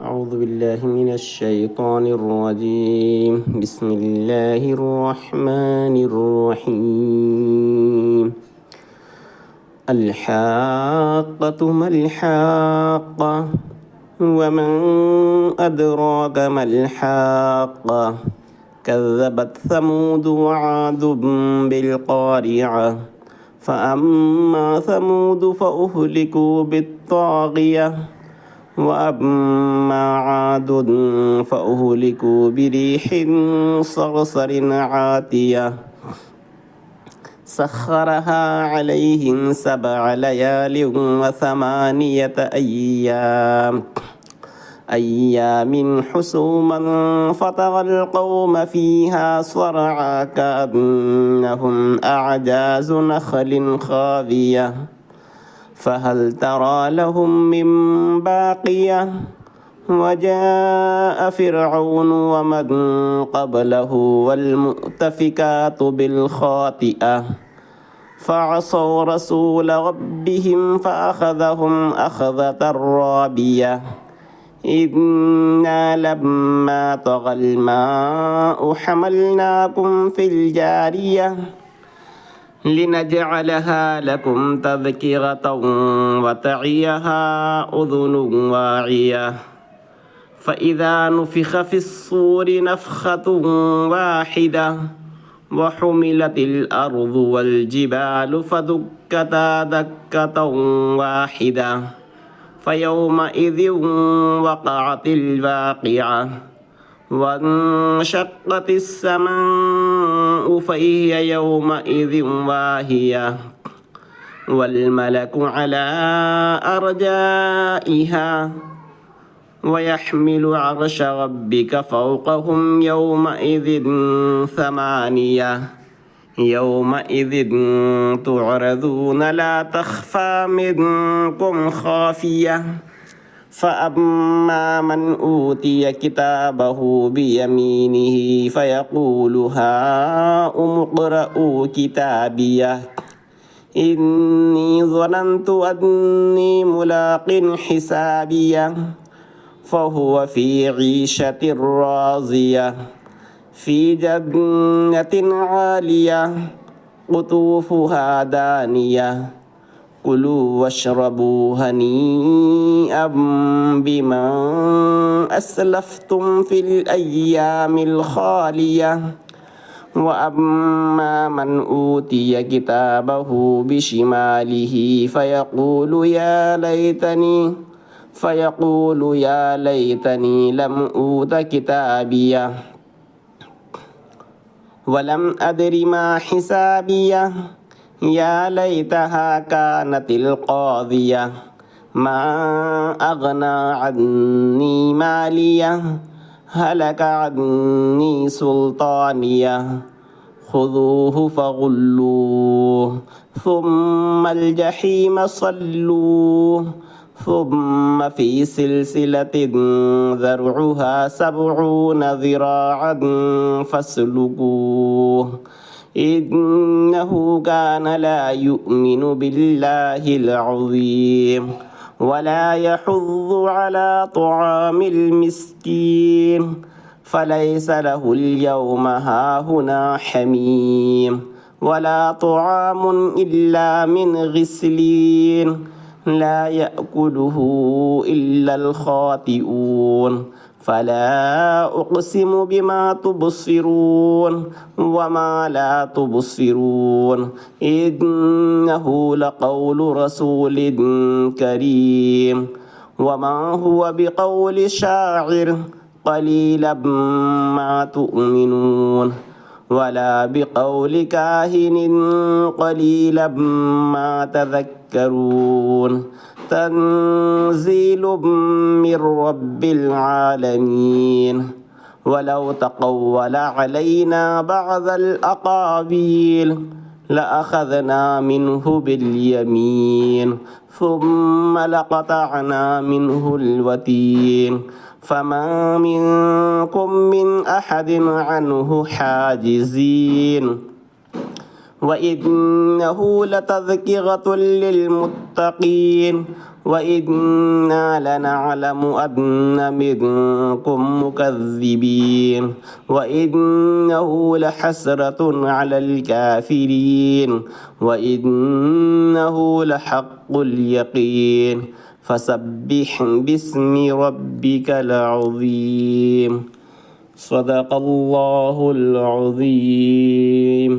أعوذ بالله من الشيطان الرجيم. بسم الله الرحمن الرحيم. الحاقة ما الحاقة ومن أدراك ما الحاقة كذبت ثمود وعاد بالقارعة فأما ثمود فأهلكوا بالطاغية وأما عاد فأهلكوا بريح صرصر عاتية سخرها عليهم 7 ليال و8 أيام حسوما فترى القوم فيها صرعى كأنهم أعجاز نخل خاوية فهل ترى لهم من باقية وجاء فرعون ومن قبله والمؤتفكات بالخاطئة فعصوا رسول ربهم فأخذهم أخذة رابية إنا لما طغى الماء حملناكم في الجارية لنجعلها لكم تذكرة وتعيها أذن واعية فإذا نفخ في الصور نفخة واحدة وحملت الأرض والجبال فدكتا دكة واحدة فيومئذ وقعت الواقعة وانشقت السماء فهي يومئذ واهية والملك على أرجائها ويحمل عرش ربك فوقهم يومئذ 8 يومئذ تعرضون لا تخفى منكم خافية فأما من أوتي كتابه بيمينه فيقول هاؤم اقرءوا كتابيه إني ظننت أني ملاق حسابيه فهو في عيشة راضية في جنة عالية قطوفها دانية كلوا واشربوا هنيئا بما أسلفتم في الأيام الخالية وأما من أوتي كتابه بشماله فيقول يا ليتني لم أوت كتابيه ولم أدر ما حسابيه يا ليتها كانت القاضية ما أغنى عني ماليه هلك عني سلطانيه خذوه فغلوه ثم الجحيم صلوه ثم في سلسلة ذرعها 70 ذراعا فاسلكوه إنه كان لا يؤمن بالله العظيم ولا يحض على طعام المسكين فليس له اليوم هاهنا حميم ولا طعام إلا من غسلين لا يأكله إلا الخاطئون فلا أقسم بما تبصرون وما لا تبصرون إنه لقول رسول كريم وما هو بقول شاعر قليلا ما تؤمنون ولا بقول كاهن قليلا ما تذكرون تنزيل من رب العالمين ولو تقول علينا بعض الأقاويل لأخذنا منه باليمين ثم لقطعنا منه الوتين فما منكم من أحد عنه حاجزين وإنه لتذكرة للمتقين وإنا لنعلم أن منكم مكذبين وإنه لحسرة على الكافرين وإنه لحق اليقين فسبح باسم ربك العظيم صدق الله العظيم.